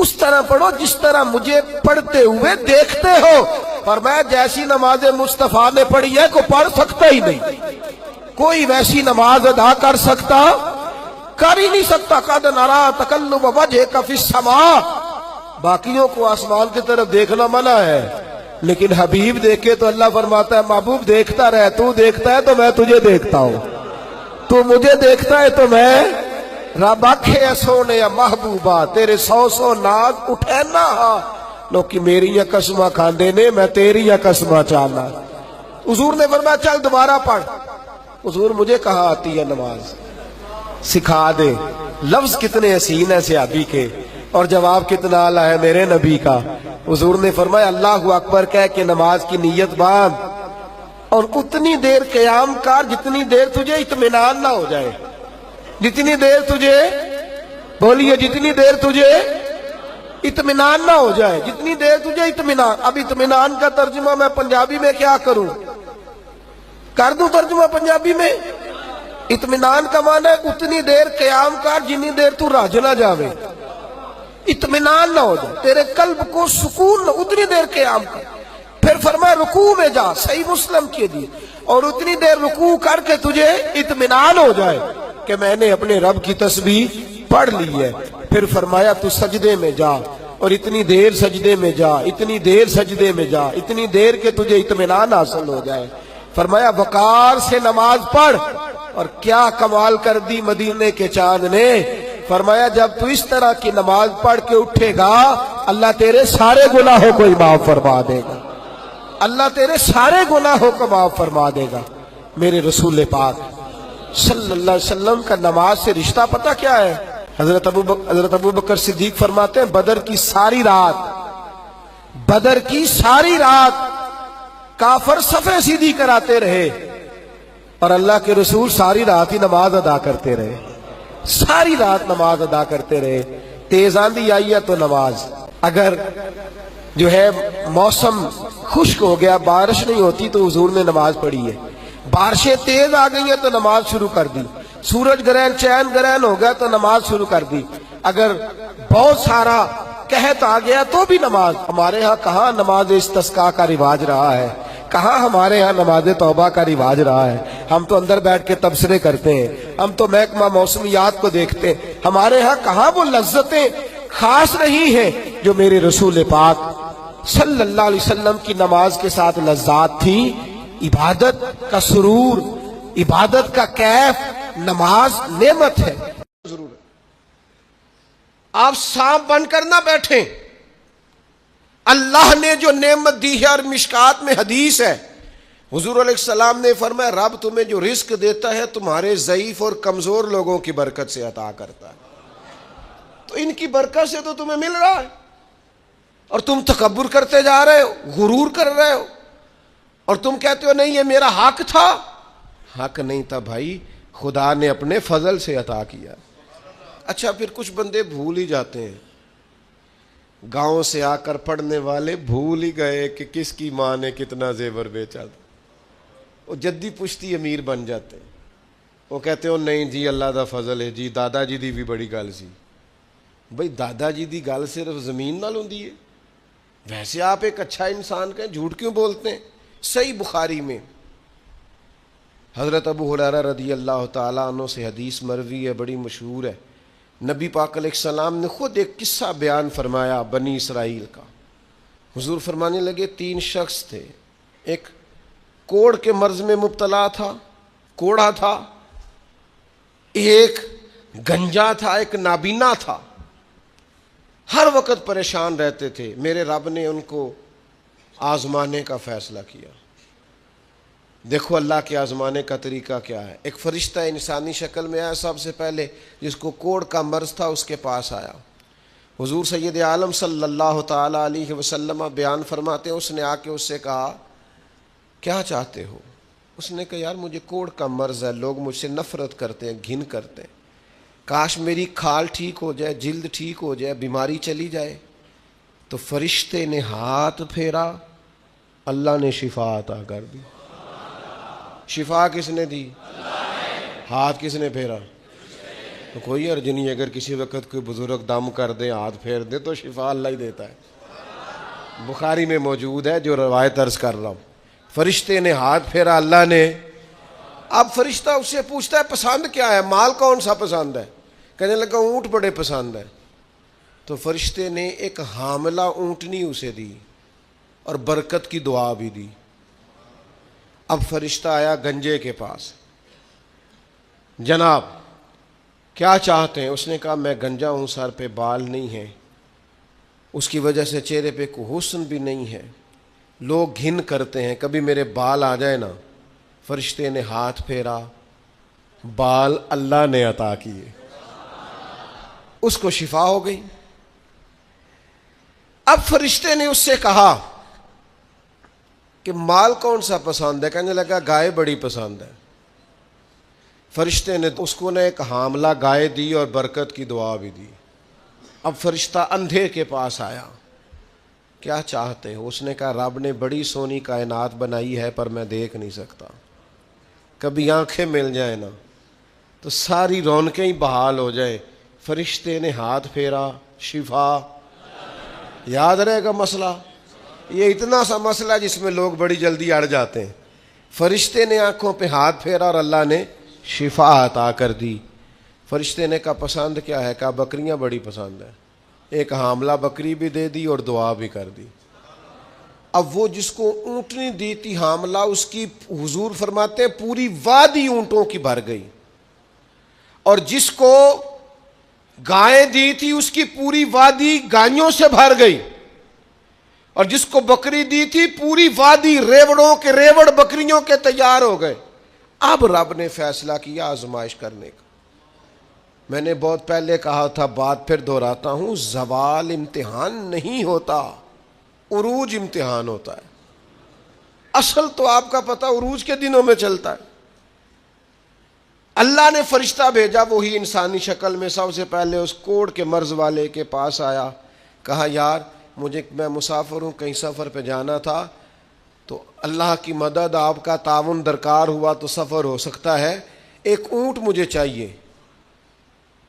اس طرح پڑھو جس طرح مجھے پڑھتے ہوئے دیکھتے ہو. فرمایا جیسی نماز مصطفیٰ نے پڑھی ہے کوئی پڑھ سکتا ہی نہیں, کوئی ویسی نماز ادا کر ہی نہیں سکتا. قد نرا تقلب وجهك فی السماء. باقیوں کو آسمان کی طرف دیکھنا منع ہے, لیکن حبیب دیکھے تو اللہ فرماتا ہے محبوب دیکھتا رہ, تو دیکھتا ہے تو میں تجھے دیکھتا ہوں, تو مجھے دیکھتا ہے تو میں. رب آکھے سونے محبوبہ تیرے 100 ناز اٹھے نہ لوکی میری قسمہ کھاندے نے, میں تیری قسمہ چاہنا. حضور نے فرمایا چل دوبارہ پڑھ. حضور مجھے کہاں آتی ہے نماز, سکھا دے. لفظ کتنے حسین ہیں صحابی کے اور جواب کتنا اعلیٰ ہے میرے نبی کا. حضور نے فرمایا اللہ اکبر کہہ کے نماز کی نیت باندھ اور اتنی دیر قیام کر جتنی دیر تجھے اطمینان نہ ہو جائے. جتنی دیر تجھے, بولیے, جتنی دیر تجھے اطمینان نہ ہو جائے, جتنی دیر تجھے اطمینان. اب اطمینان کا ترجمہ میں پنجابی میں کیا کروں, کر دوں ترجمہ پنجابی میں؟ اطمینان کا معنی ہے اتنی دیر قیام کر جتنی دیر تو راج نہ جاوے, اطمینان نہ ہو جائے, تیرے قلب کو سکون نہ, اتنی دیر قیام کر. پھر فرمایا رکوع میں جا, صحیح مسلم کے لیے, اور اتنی دیر رکوع کر کے تجھے اطمینان ہو جائے کہ میں نے اپنے رب کی تسبیح پڑھ لی ہے. پھر فرمایا تو سجدے میں جا اور اتنی دیر سجدے میں جا, اتنی دیر سجدے میں جا, اتنی دیر کہ تجھے اطمینان حاصل ہو جائے. فرمایا وقار سے نماز پڑھ. اور کیا کمال کر دی مدینے کے چاند نے. فرمایا جب تو اس طرح کی نماز پڑھ کے اٹھے گا اللہ تیرے سارے گناہوں کو معاف فرما دے گا, اللہ تیرے سارے گناہوں کو معاف فرما دے گا. میرے رسول پاک صلی اللہ علیہ وسلم کا نماز سے رشتہ پتہ کیا ہے؟ حضرت ابو بکر صدیق فرماتے ہیں بدر کی ساری رات کافر صفیں سیدھی کراتے رہے اور اللہ کے رسول ساری رات ہی نماز ادا کرتے رہے, ساری رات نماز ادا کرتے رہے. تیز آندھی آئی ہے تو نماز, اگر جو ہے موسم خشک ہو گیا, بارش نہیں ہوتی تو حضور نے نماز پڑھی ہے. بارشیں تیز آ گئی ہیں تو نماز شروع کر دی. سورج گرہن چین گرہن ہو گیا تو نماز شروع کر دی. اگر بہت سارا قحط آ گیا تو بھی نماز. ہمارے ہاں کہاں نماز استسقاء کا رواج رہا ہے, کہاں ہمارے ہاں نماز توبہ کا رواج رہا ہے. ہم تو اندر بیٹھ کے تبصرے کرتے ہیں, ہم تو محکمہ موسمیات کو دیکھتے ہیں. ہمارے ہاں کہاں وہ لذتیں خاص نہیں ہیں جو میرے رسول پاک صلی اللہ علیہ وسلم کی نماز کے ساتھ لذات تھی. عبادت کا سرور, عبادت کا کیف, نماز نعمت ہے. ضرور آپ سانپ بن کر نہ بیٹھیں. اللہ نے جو نعمت دی ہے, اور مشکات میں حدیث ہے حضور علیہ السلام نے فرمایا رب تمہیں جو رزق دیتا ہے تمہارے ضعیف اور کمزور لوگوں کی برکت سے عطا کرتا ہے. تو ان کی برکت سے تو تمہیں مل رہا ہے اور تم تکبر کرتے جا رہے ہو, غرور کر رہے ہو, اور تم کہتے ہو نہیں یہ میرا حق تھا. حق نہیں تھا بھائی, خدا نے اپنے فضل سے عطا کیا. اچھا پھر کچھ بندے بھول ہی جاتے ہیں, گاؤں سے آ کر پڑھنے والے بھول ہی گئے کہ کس کی ماں نے کتنا زیور بیچا تھا. وہ جدی پشتی امیر بن جاتے ہیں. وہ کہتے ہو نہیں جی اللہ دا فضل ہے جی, دادا جی دی بھی بڑی گل سی. بھئی دادا جی دی گل صرف زمین نال ہوندی ہے؟ ویسے آپ ایک اچھا انسان کہیں, جھوٹ کیوں بولتے ہیں؟ صحیح بخاری میں حضرت ابو ہریرہ رضی اللہ تعالیٰ عنہ سے حدیث مروی ہے, بڑی مشہور ہے. نبی پاک علیہ السلام نے خود ایک قصہ بیان فرمایا بنی اسرائیل کا. حضور فرمانے لگے 3 شخص تھے, ایک کوڑ کے مرض میں مبتلا تھا, کوڑا تھا, ایک گنجا تھا, ایک نابینا تھا, ہر وقت پریشان رہتے تھے. میرے رب نے ان کو آزمانے کا فیصلہ کیا. دیکھو اللہ کے آزمانے کا طریقہ کیا ہے. ایک فرشتہ انسانی شکل میں آیا سب سے پہلے, جس کو کوڑ کا مرض تھا اس کے پاس آیا. حضور سید عالم صلی اللہ تعالیٰ علیہ وسلم بیان فرماتے ہیں اس نے آ کے اس سے کہا کیا چاہتے ہو؟ اس نے کہا یار مجھے کوڑ کا مرض ہے, لوگ مجھ سے نفرت کرتے ہیں, گھن کرتے ہیں, کاش میری کھال ٹھیک ہو جائے, جلد ٹھیک ہو جائے, بیماری چلی جائے. تو فرشتے نے ہاتھ پھیرا, اللہ نے شفا عطا کر دی. شفا کس نے دی؟ ہاتھ کس نے پھیرا؟ تو کوئی عرض نہیں، اگر کسی وقت کوئی بزرگ دم کر دے، ہاتھ پھیر دے تو شفا اللہ ہی دیتا ہے۔ بخاری میں موجود ہے جو روایت عرض کر رہا ہوں، فرشتے نے ہاتھ پھیرا، اللہ نے۔ اب فرشتہ اس سے پوچھتا ہے پسند کیا ہے، مال کون سا پسند ہے؟ کہنے لگا اونٹ بڑے پسند ہے۔ تو فرشتے نے ایک حاملہ اونٹنی اسے دی اور برکت کی دعا بھی دی۔ اب فرشتہ آیا گنجے کے پاس، جناب کیا چاہتے ہیں؟ اس نے کہا میں گنجا ہوں، سر پہ بال نہیں ہیں، اس کی وجہ سے چہرے پہ کوئی حسن بھی نہیں ہے، لوگ گھن کرتے ہیں، کبھی میرے بال آ جائے نا۔ فرشتے نے ہاتھ پھیرا، بال اللہ نے عطا کیے، اس کو شفا ہو گئی۔ اب فرشتے نے اس سے کہا کہ مال کون سا پسند ہے؟ کہنے لگا گائے بڑی پسند ہے۔ فرشتے نے اس کو نے ایک حاملہ گائے دی اور برکت کی دعا بھی دی۔ اب فرشتہ اندھے کے پاس آیا، کیا چاہتے ہو؟ اس نے کہا رب نے بڑی سونی کائنات بنائی ہے پر میں دیکھ نہیں سکتا، کبھی آنکھیں مل جائیں نا تو ساری رونقیں ہی بحال ہو جائے۔ فرشتے نے ہاتھ پھیرا، شفا۔ یاد رہے گا مسئلہ، یہ اتنا سا مسئلہ جس میں لوگ بڑی جلدی اڑ جاتے ہیں۔ فرشتے نے آنکھوں پہ ہاتھ پھیرا اور اللہ نے شفا عطا کر دی۔ فرشتے نے کہا پسند کیا ہے؟ کہا بکریاں بڑی پسند ہے۔ ایک حاملہ بکری بھی دے دی اور دعا بھی کر دی۔ اب وہ جس کو اونٹنی دی تھی حاملہ، اس کی حضور فرماتے ہیں پوری وادی اونٹوں کی بھر گئی، اور جس کو گائے دی تھی اس کی پوری وادی گائیوں سے بھر گئی، اور جس کو بکری دی تھی پوری وادی ریوڑوں کے ریوڑ بکریوں کے تیار ہو گئے۔ اب رب نے فیصلہ کیا آزمائش کرنے کا۔ میں نے بہت پہلے کہا تھا، بات پھر دہراتا ہوں، زوال امتحان نہیں ہوتا، عروج امتحان ہوتا ہے۔ اصل تو آپ کا پتہ عروج کے دنوں میں چلتا ہے۔ اللہ نے فرشتہ بھیجا، وہی انسانی شکل میں سب سے پہلے اس کوڑ کے مرض والے کے پاس آیا، کہا یار میں مسافر ہوں، کہیں سفر پہ جانا تھا، تو اللہ کی مدد آپ کا تعاون درکار ہوا تو سفر ہو سکتا ہے، ایک اونٹ مجھے چاہیے۔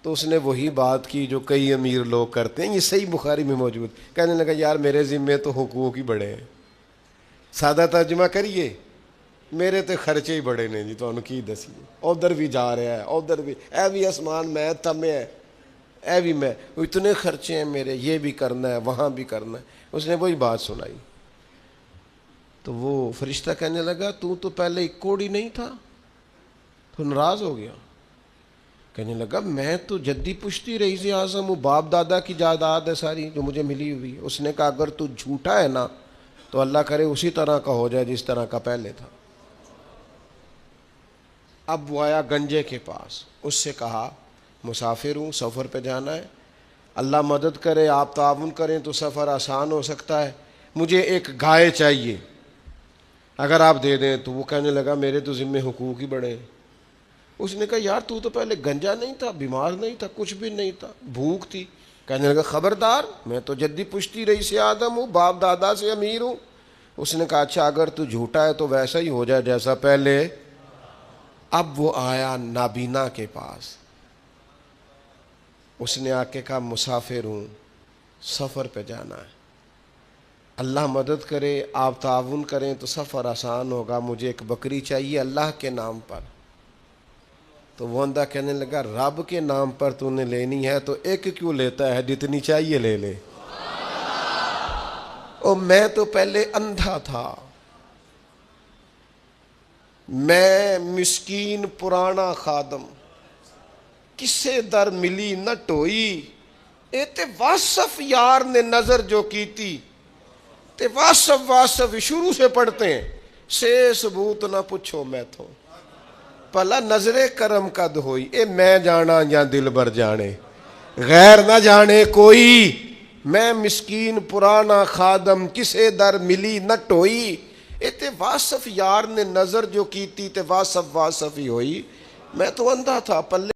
تو اس نے وہی بات کی جو کئی امیر لوگ کرتے ہیں، یہ صحیح بخاری میں موجود۔ کہنے لگا یار میرے ذمے تو حقوق ہی بڑے ہیں، سادہ ترجمہ کریے، میرے تو خرچے ہی بڑے نے جی، تو انہوں کی دسیے، ادھر بھی جا رہا ہے، ادھر بھی، اے بھی آسمان میں تمے ہے، اے بھی میں، اتنے خرچے ہیں میرے، یہ بھی کرنا ہے وہاں بھی کرنا ہے۔ اس نے وہی بات سنائی۔ تو وہ فرشتہ کہنے لگا تو پہلے ایک کوڑی نہیں تھا؟ تو ناراض ہو گیا، کہنے لگا میں تو جدی پشتی رئیس اعظم ہوں، باپ دادا کی جائیداد ہے ساری جو مجھے ملی ہوئی۔ اس نے کہا اگر تو جھوٹا ہے نا تو اللہ کرے اسی طرح کا ہو جائے جس طرح کا پہلے تھا۔ اب وہ آیا گنجے کے پاس، اس سے کہا مسافر ہوں، سفر پہ جانا ہے، اللہ مدد کرے، آپ تعاون کریں تو سفر آسان ہو سکتا ہے، مجھے ایک گائے چاہیے، اگر آپ دے دیں تو۔ وہ کہنے لگا میرے تو ذمے حقوق ہی بڑے ہیں۔ اس نے کہا یار تو پہلے گنجا نہیں تھا، بیمار نہیں تھا، کچھ بھی نہیں تھا، بھوک تھی۔ کہنے لگا خبردار، میں تو جدی پشتی رئیس آدم ہوں، باپ دادا سے امیر ہوں۔ اس نے کہا اچھا اگر تو جھوٹا ہے تو ویسا ہی ہو جائے جیسا پہلے۔ اب وہ آیا نابینا کے پاس، اس نے آ کے کہا مسافر ہوں، سفر پہ جانا ہے، اللہ مدد کرے، آپ تعاون کریں تو سفر آسان ہوگا، مجھے ایک بکری چاہیے اللہ کے نام پر۔ تو وہ بندہ کہنے لگا رب کے نام پر تو نے لینی ہے تو ایک کیوں لیتا ہے، جتنی چاہیے لے لے۔ او میں تو پہلے اندھا تھا، میں مسکین پرانا خادم، کسے در ملی نہ ٹوئی، اے تے واصف یار نے نظر جو کی تھی، تے واصف شروع سے پڑھتے ہیں، سے ثبوت نہ پوچھو میں تو، پلا نظر کرم قد ہوئی، اے میں جانا یا دل بر جانے، غیر نہ جانے کوئی، میں مسکین پرانا خادم، کسے در ملی نہ ٹوئی، اے تے واصف یار نے نظر جو کی تھی، تے واصف ہی ہوئی، میں تو اندھا تھا پلے